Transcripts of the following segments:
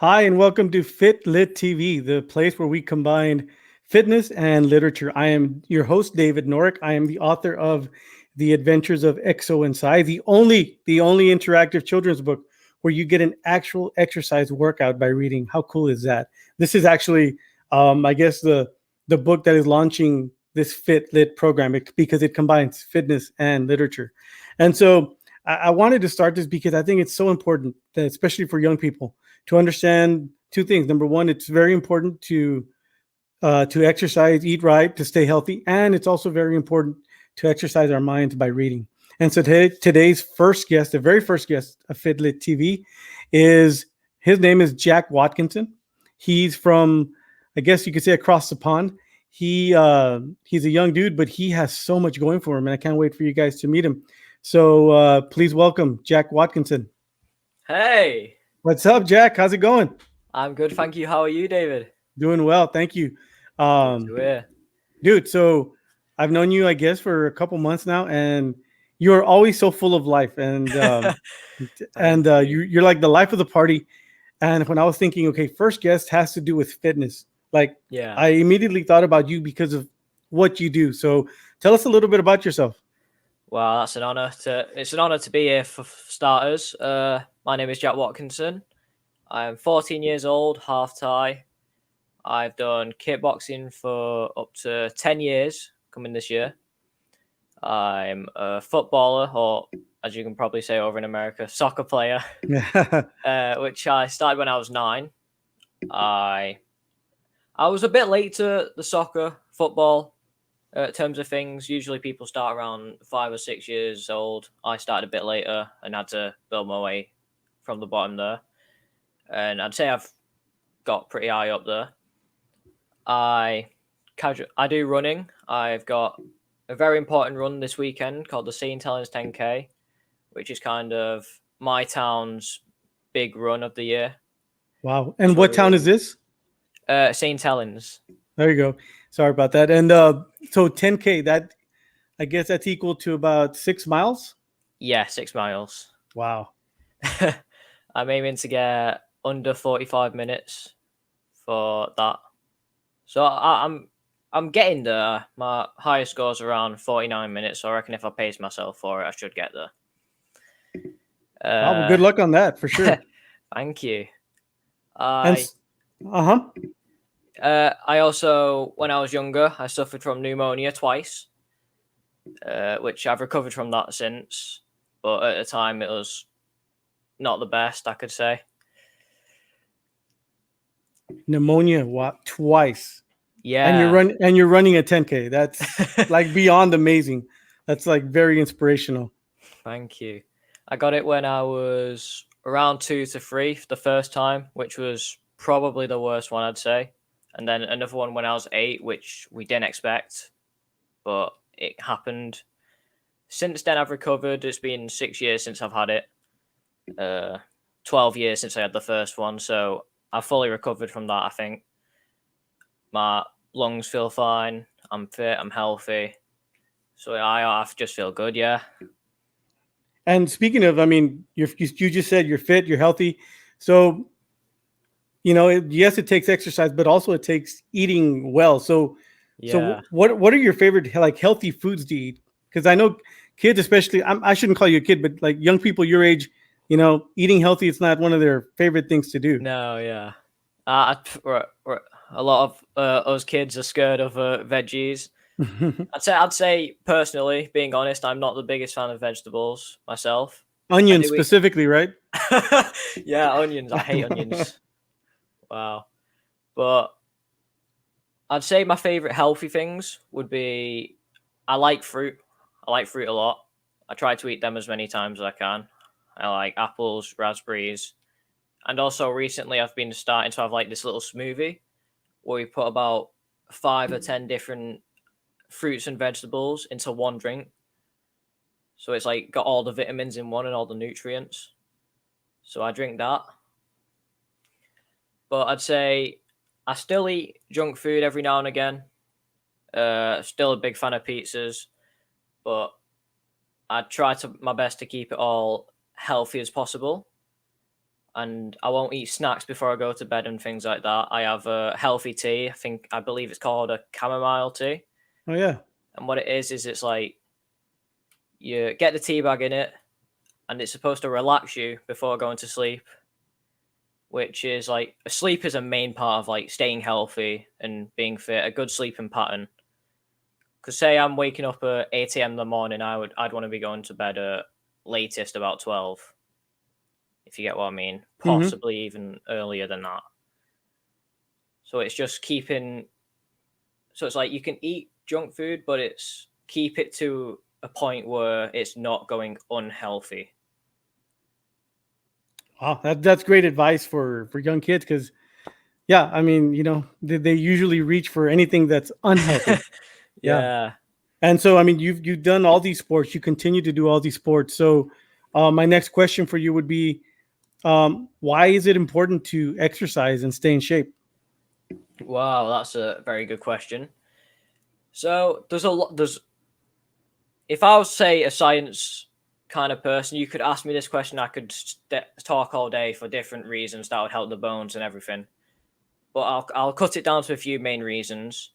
Hi, and welcome to Fit Lit TV, the place where we combine fitness and literature. I am your host, David Norick. I am the author of The Adventures of Exo and Psy, the only interactive children's book where you get an actual exercise workout by reading. How cool is that? This is actually, I guess, the book that is launching this Fit Lit program because it combines fitness and literature. And so I wanted to start this because I think it's so important, that especially for young people, to understand two things. Number one, it's very important to exercise, eat right, to stay healthy, and it's also very important to exercise our minds by reading. And so today's first guest, the very first guest of Fitlit TV, is his name is Jack Watkinson. He's from, I guess you could say, across the pond. He's a young dude, but he has so much going for him, and I can't wait for you guys to meet him. So please welcome Jack Watkinson. Hey, What's up, Jack? How's it going? I'm good, thank you. How are you, David? Doing well, thank you. Good to Um, hear. Dude, so I've known you, I guess, for a couple months now, and you're always so full of life, and Thank you. you're like the life of the party. And when I was thinking, okay, first guest has to do with fitness, like Yeah. I immediately thought about you because of what you do. So tell us a little bit about yourself. Well, that's an honor to. It's an honor to be here for starters. My name is Jack Watkinson. I'm 14 years old, half Thai. I've done kickboxing for up to 10 years. Coming this year, I'm a footballer, or as you can probably say over in America, soccer player. Which I started when I was 9. I I was a bit late to the soccer, football terms of things. Usually people start around 5 or 6 years old. I started a bit later and had to build my way from the bottom there. And I'd say I've got pretty high up there. I I do running. I've got a very important run this weekend called the St. Helens 10K, which is kind of my town's big run of the year. Wow. And So what town is this? St. Helens. There you go. Sorry about that. And so 10K, that I guess that's equal to about 6 miles. Yeah, 6 miles. Wow. I'm aiming to get under 45 minutes for that. So I'm getting there. My highest score is around 49 minutes. So I reckon if I pace myself for it, I should get there. Wow. Well, good luck on that for sure. Thank you. And I uh-huh. I also, when I was younger, I suffered from pneumonia twice, which I've recovered from that since. But at the time, it was not the best, I could say. Pneumonia, what, twice? And Yeah. you're running a 10K. That's like beyond amazing. That's like very inspirational. Thank you. I got it when I was around 2 to 3 the first time, which was probably the worst one, I'd say. And then another one when I was 8, which we didn't expect, but it happened. Since then, I've recovered. It's been 6 years since I've had it. 12 years since I had the first one. So I've fully recovered from that, I think. My lungs feel fine. I'm fit. I'm healthy. So I just feel good, yeah. And speaking of, I mean, you just said you're fit, you're healthy. So, yes, it takes exercise, but also it takes eating well. So Yeah. what are your favorite like healthy foods to eat? Because I know kids, especially, I shouldn't call you a kid, but like young people your age, eating healthy, it's not one of their favorite things to do. No, yeah. A lot of us kids are scared of veggies. I'd say personally, being honest, I'm not the biggest fan of vegetables myself. I Onions do eat. specifically, right? Yeah, onions. I hate onions. Wow. But I'd say my favorite healthy things would be I like fruit. I like fruit a lot. I try to eat them as many times as I can. I like apples, raspberries, and also recently I've been starting to have like this little smoothie where we put about 5 or 10 different fruits and vegetables into one drink. So it's like got all the vitamins in one and all the nutrients. So I drink that. But I'd say I still eat junk food every now and again. Still a big fan of pizzas, but I try to my best to keep it all healthy as possible. and I won't eat snacks before I go to bed and things like that. I have a healthy tea. I believe it's called a chamomile tea. Oh yeah. And what it is it's like you get the tea bag in it, and it's supposed to relax you before going to sleep. Which is like sleep is a main part of like staying healthy and being fit. A good sleeping pattern. Because say I'm waking up at 8 a.m. in the morning, I'd want to be going to bed at latest about 12. If you get what I mean, Mm-hmm. possibly even earlier than that. So it's just keeping. So it's like you can eat junk food, but it's keep it to a point where it's not going unhealthy. Wow, that's great advice for young kids because yeah, I mean, they usually reach for anything that's unhealthy. Yeah. Yeah. And so, I mean, you've done all these sports. You continue to do all these sports. So, my next question for you would be, why is it important to exercise and stay in shape? Wow, that's a very good question. So there's a lot. There's if I was say a science kind of person, you could ask me this question. I could talk all day for different reasons that would help the bones and everything. But I'll cut it down to a few main reasons.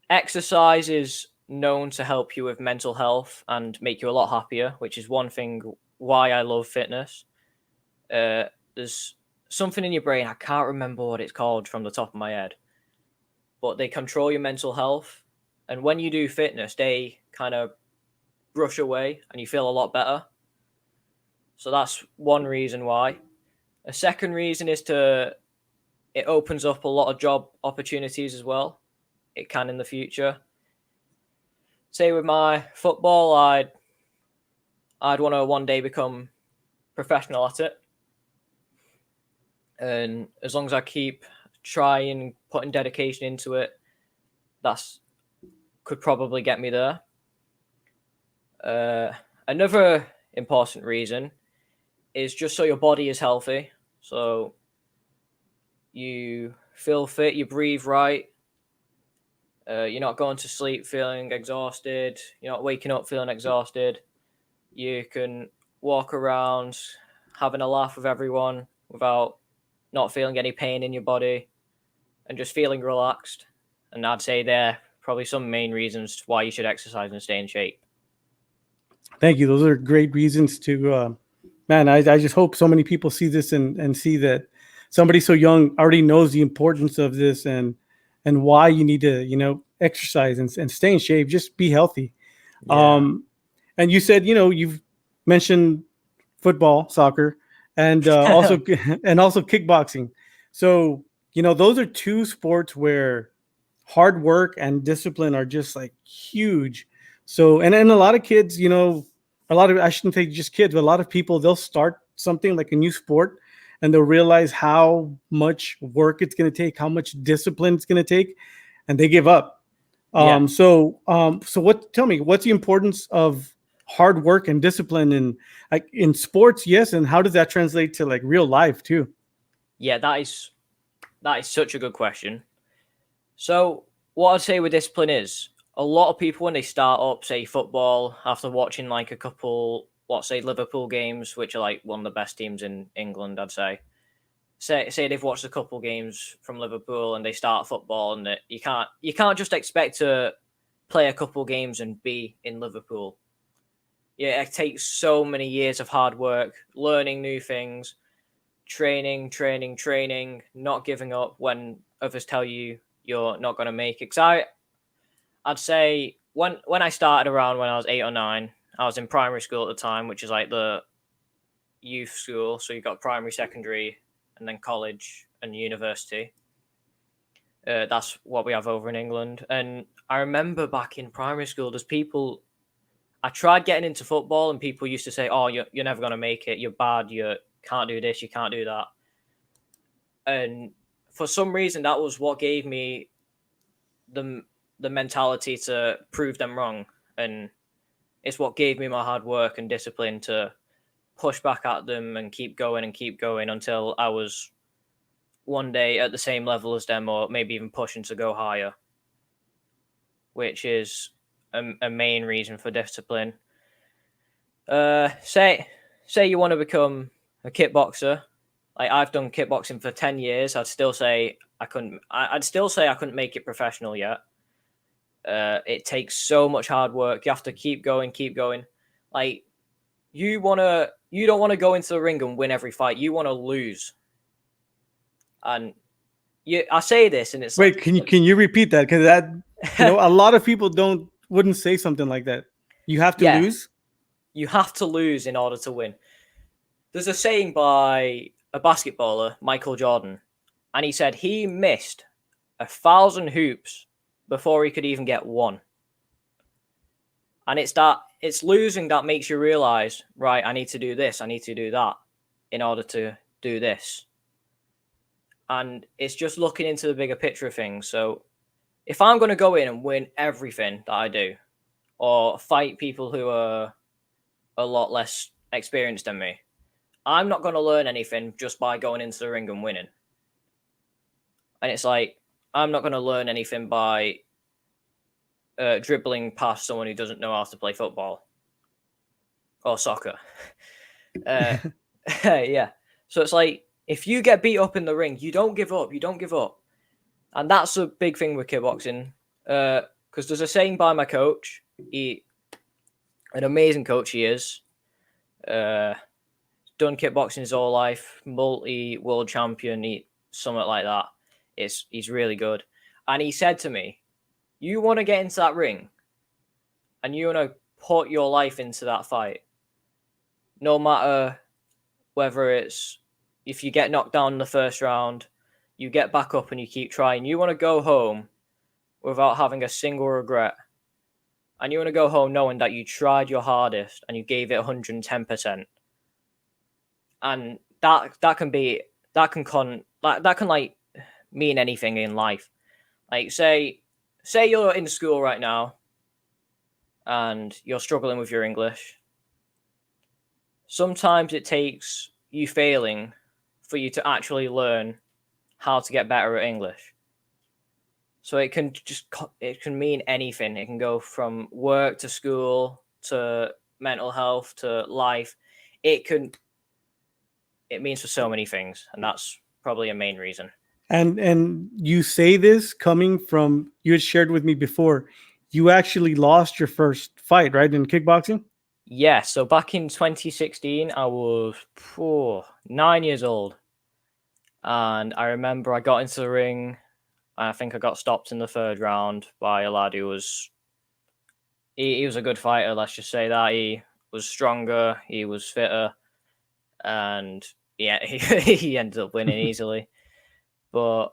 Exercise is known to help you with mental health and make you a lot happier, which is one thing why I love fitness. There's something in your brain, I can't remember what it's called from the top of my head, but they control your mental health. And when you do fitness, they kind of brush away and you feel a lot better. So that's one reason why. A second reason is it opens up a lot of job opportunities as well. It can in the future. Say with my football, I'd want to one day become professional at it. And as long as I keep trying, putting dedication into it, that's could probably get me there. Another important reason is just so your body is healthy. So you feel fit, you breathe right, you're not going to sleep feeling exhausted, you're not waking up feeling exhausted. You can walk around having a laugh with everyone without not feeling any pain in your body and just feeling relaxed. And I'd say they're probably some main reasons why you should exercise and stay in shape. Thank you. Those are great reasons to, man. I just hope so many people see this and see that somebody so young already knows the importance of this and why you need to, exercise and stay in shape. Just be healthy. Yeah. Um, and you said, you've mentioned football, soccer, and also and also kickboxing. So those are two sports where hard work and discipline are just like huge. So and a lot of kids, a lot of I shouldn't say just kids, but a lot of people they'll start something like a new sport and they'll realize how much work it's going to take, how much discipline it's going to take, and they give up. Yeah. So what? Tell me, what's the importance of hard work and discipline in like in sports? Yes, and how does that translate to like real life too? Yeah, that is such a good question. So what I'd say with discipline is a lot of people when they start up, say football, after watching like a couple, what say Liverpool games, which are like one of the best teams in England, I'd say. Say they've watched a couple games from Liverpool and they start football, and you can't just expect to play a couple games and be in Liverpool. Yeah, it takes so many years of hard work, learning new things, training, not giving up when others tell you you're not going to make it. Because I'd say when I started around when I was 8 or 9, I was in primary school at the time, which is like the youth school. So you got primary, secondary, and then college and university. That's what we have over in England. And I remember back in primary school, there's people. I tried getting into football, and people used to say, "Oh, you're never gonna make it. You're bad. You can't do this. You can't do that." And for some reason, that was what gave me the the mentality to prove them wrong, and it's what gave me my hard work and discipline to push back at them and keep going until I was one day at the same level as them, or maybe even pushing to go higher, which is a main reason for discipline. Uh, say say you want to become a kickboxer, Like I've done kickboxing for 10 years. I'd still say I couldn't. I'd still say I couldn't make it professional yet. It takes so much hard work. You have to keep going, keep going. Like you don't want to go into the ring and win every fight. You want to lose. And I say this, and it's Wait, can you repeat that? Because that, a lot of people wouldn't say something like that. You have to yeah, lose. you have to lose in order to win. There's a saying by a basketballer, Michael Jordan, and he said he missed 1,000 hoops before he could even get one. And it's losing that makes you realize, right, I need to do this, I need to do that in order to do this. And it's just looking into the bigger picture of things. So if I'm going to go in and win everything that I do, or fight people who are a lot less experienced than me, I'm not going to learn anything just by going into the ring and winning. And it's like, I'm not going to learn anything by dribbling past someone who doesn't know how to play football or soccer. Yeah. So it's like, if you get beat up in the ring, you don't give up. You don't give up. And that's a big thing with kickboxing. Because there's a saying by my coach. An amazing coach he is. Done kickboxing his whole life. Multi-world champion. Something like that. He's really good. And he said to me, you want to get into that ring and you want to put your life into that fight. No matter whether it's if you get knocked down in the first round, you get back up and you keep trying. You want to go home without having a single regret. And you want to go home knowing that you tried your hardest and you gave it 110%. And that can mean anything in life. Like say you're in school right now and you're struggling with your English. Sometimes it takes you failing for you to actually learn how to get better at English. So it can mean anything. It can go from work to school to mental health to life. It means for so many things, and that's probably a main reason. And you say this coming from, you had shared with me before, you actually lost your first fight, right, in kickboxing? Yeah, so back in 2016, I was 9 years old. And I remember I got into the ring. And I think I got stopped in the third round by a lad who was... He was a good fighter, let's just say that. He was stronger, he was fitter. And yeah, he ended up winning easily. But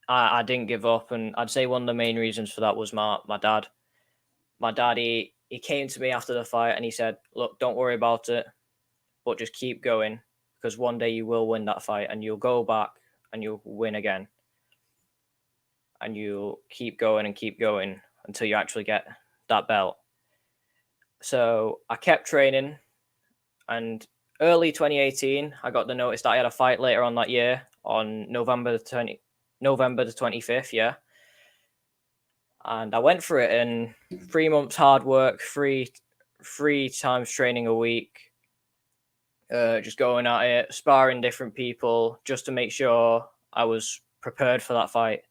I didn't give up. And I'd say one of the main reasons for that was my dad. My dad, he came to me after the fight and he said, look, don't worry about it, but just keep going, because one day you will win that fight and you'll go back and you'll win again. And you'll keep going until you actually get that belt. So I kept training, and early 2018, I got the notice that I had a fight later on that year on November the 25th, yeah. And I went for it, and 3 months hard work, three times training a week, just going at it, sparring different people, just to make sure I was prepared for that fight.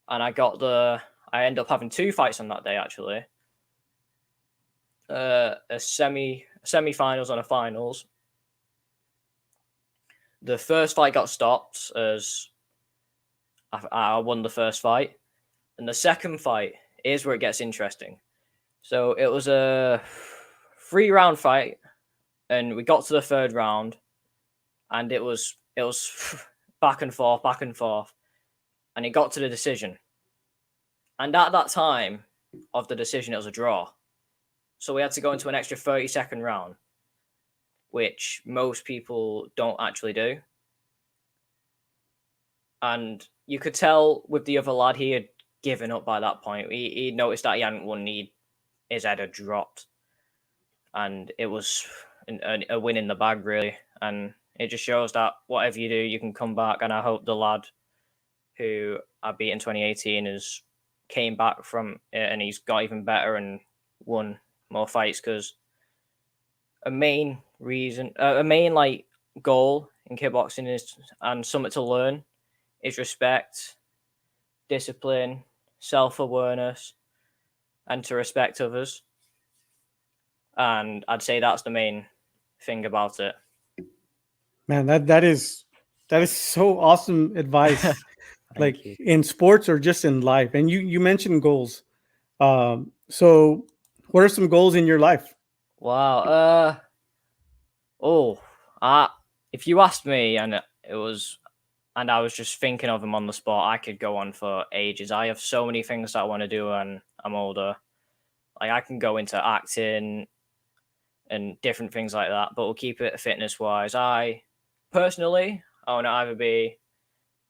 And I ended up having 2 fights on that day, actually. A semi-finals and a finals. The first fight got stopped as I won the first fight. And the second fight is where it gets interesting. So it was a 3-round fight, and we got to the third round, and it was back and forth, and it got to the decision. And at that time of the decision, it was a draw. So we had to go into an extra 30-second round, which most people don't actually do. And you could tell with the other lad, he had given up by that point. He noticed that he hadn't won. His head had dropped. And it was a win in the bag, really. And it just shows that whatever you do, you can come back. And I hope the lad who I beat in 2018 came back from it and he's got even better and won more fights, because a main goal in kickboxing is, and something to learn, is respect, discipline, self-awareness, and to respect others. And I'd say that's the main thing about it. Man, that is so awesome advice. Thank Like you. in sports or just in life. And you mentioned goals. So what are some goals in your life? Wow. Oh, if you asked me, and I was just thinking of them on the spot, I could go on for ages. I have so many things that I want to do when I'm older. Like I can go into acting and different things like that, but we'll keep it fitness wise. I personally, I want to either be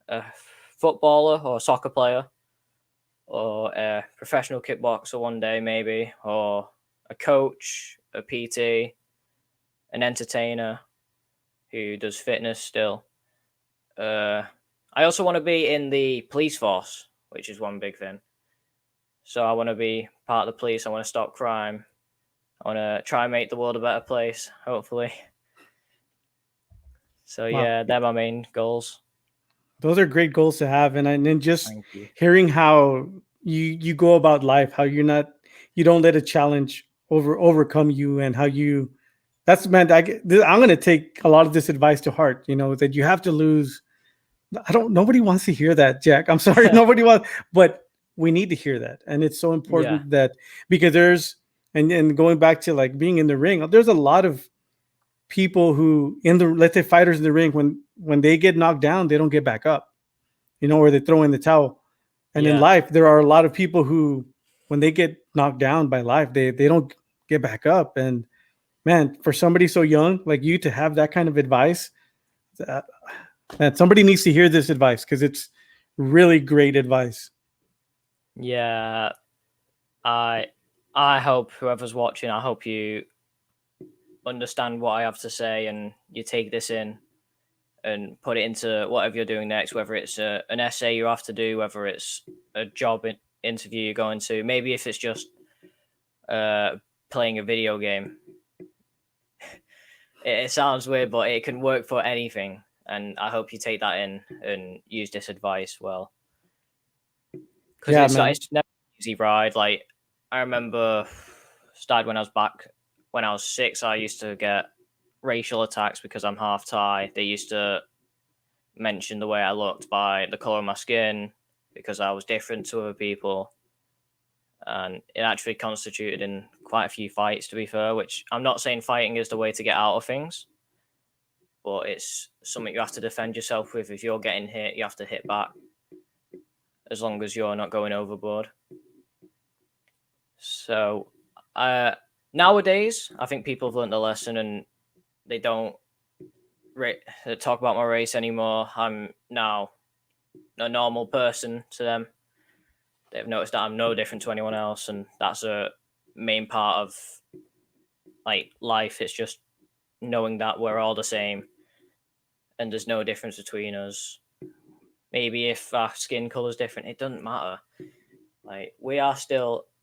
a footballer or a soccer player, or a professional kickboxer one day, maybe, or a coach, a PT, an entertainer who does fitness still. I also want to be in the police force, which is one big thing. So I want to be part of the police. I want to stop crime. I want to try and make the world a better place, hopefully. So Wow. yeah, they're my main goals. Those are great goals to have. And then just Thank you. hearing how you go about life, how you don't let a challenge overcome you, and how you that's man, I'm going to take a lot of this advice to heart, that you have to lose. Nobody wants to hear that, Jack. I'm sorry. Nobody wants, but we need to hear that. And it's so Yeah, important that because and going back to like being in the ring, there's a lot of people who let's say fighters in the ring, when they get knocked down, they don't get back up, or they throw in the towel. And in yeah, life, there are a lot of people who, when they get knocked down by life, they don't get back up. And man, for somebody so young like you to have that kind of advice, that, that somebody needs to hear this advice because it's really great advice. yeah. I I hope whoever's watching, I hope you understand what I have to say and you take this in and put it into whatever you're doing next, whether it's an essay you have to do, whether it's a interview you're going to, maybe if it's just uh, playing a video game. It sounds weird, but it can work for anything. And I hope you take that in and use this advice well. Because Yeah, man. it's never an easy ride. Like, I remember started when I was back, when I was 6, I used to get racial attacks because I'm half Thai. They used to mention the way I looked by the color of my skin because I was different to other people. And it actually constituted in quite a few fights, to be fair, which I'm not saying fighting is the way to get out of things, but it's something you have to defend yourself with. If you're getting hit, you have to hit back as long as you're not going overboard. So nowadays, I think people have learned the lesson and they don't talk about my race anymore. I'm now a normal person to them. They've noticed that I'm no different to anyone else, and that's a main part of like life. It's just knowing that we're all the same and there's no difference between us. Maybe if our skin color is different, it doesn't matter. Like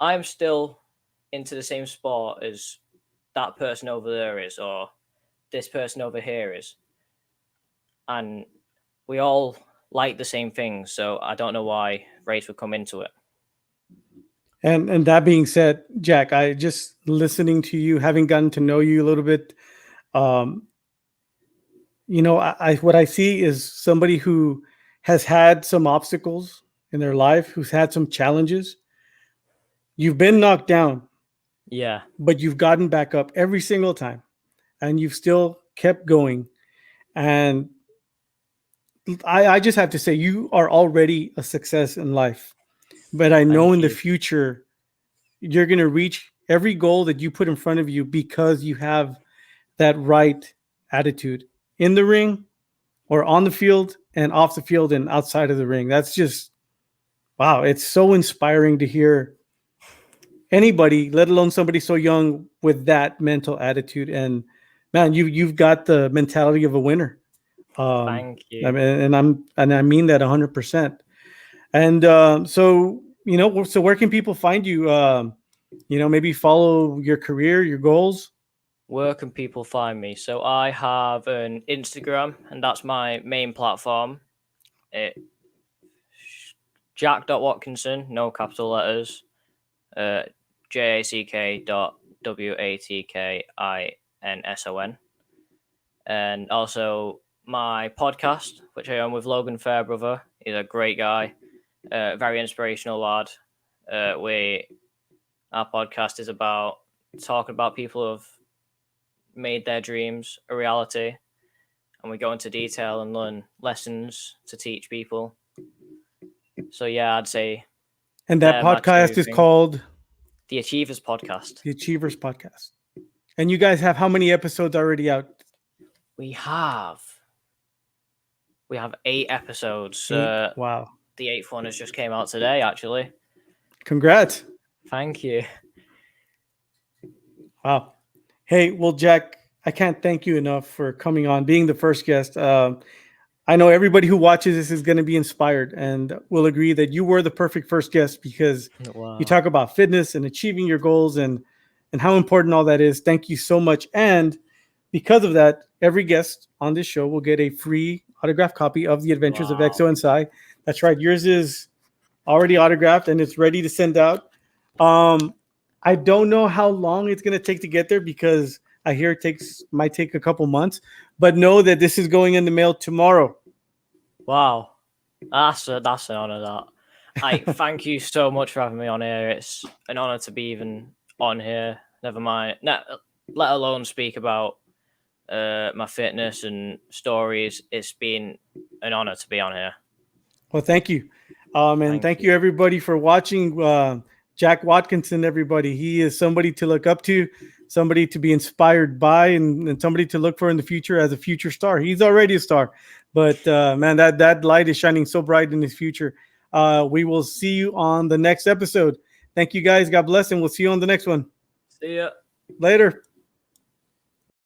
I'm still into the same sport as that person over there is, or this person over here is, and we all like the same things. So I don't know why race would come into it. And that being said, Jack, I just listening to you, having gotten to know you a little bit, um, I what I see is somebody who has had some obstacles in their life, who's had some challenges. You've been knocked down, Yeah, but you've gotten back up every single time, and you've still kept going. And I just have to say, you are already a success in life. But I know thank in the you. future, you're going to reach every goal that you put in front of you because you have that right attitude in the ring or on the field and off the field and outside of the ring. That's just, wow. It's so inspiring to hear anybody, let alone somebody so young, with that mental attitude. And man, you've got the mentality of a winner. Thank I you. mean, and I mean that 100%. And so, so where can people find you? Maybe follow your career, your goals. Where can people find me? So I have an Instagram, and that's my main platform. It Jack.Watkinson, no capital letters. JACK.WATKINSON. And also my podcast, which I own with Logan Fairbrother. He's a great guy, very inspirational lad. Our podcast is about talking about people who have made their dreams a reality, and we go into detail and learn lessons to teach people. So yeah, I'd say. And that podcast is called The Achievers Podcast. The Achievers Podcast. And you guys have how many episodes already out? We have 8 episodes. Wow. The 8th one has just came out today, actually. Congrats. Thank you. Wow. Hey, well, Jack, I can't thank you enough for coming on, being the first guest. I know everybody who watches this is going to be inspired and will agree that you were the perfect first guest because you talk about fitness and achieving your goals and how important all that is. Thank you so much. And because of that, every guest on this show will get a free autographed copy of The Adventures of Exo and Psy. That's right. Yours is already autographed and it's ready to send out. I don't know how long it's going to take to get there because I hear it might take a couple months, but know that this is going in the mail tomorrow. Wow. That's an honor, that. I thank you so much for having me on here. It's an honor to be even on here. Never mind. Let alone speak about my fitness and stories. It's been an honor to be on here. Well, thank you. And thank you everybody for watching. Jack Watkinson, everybody. He is somebody to look up to, somebody to be inspired by, and somebody to look for in the future as a future star. He's already a star, but man, that light is shining so bright in his future. We will see you on the next episode. Thank you guys. God bless, and we'll see you on the next one. See ya. Later.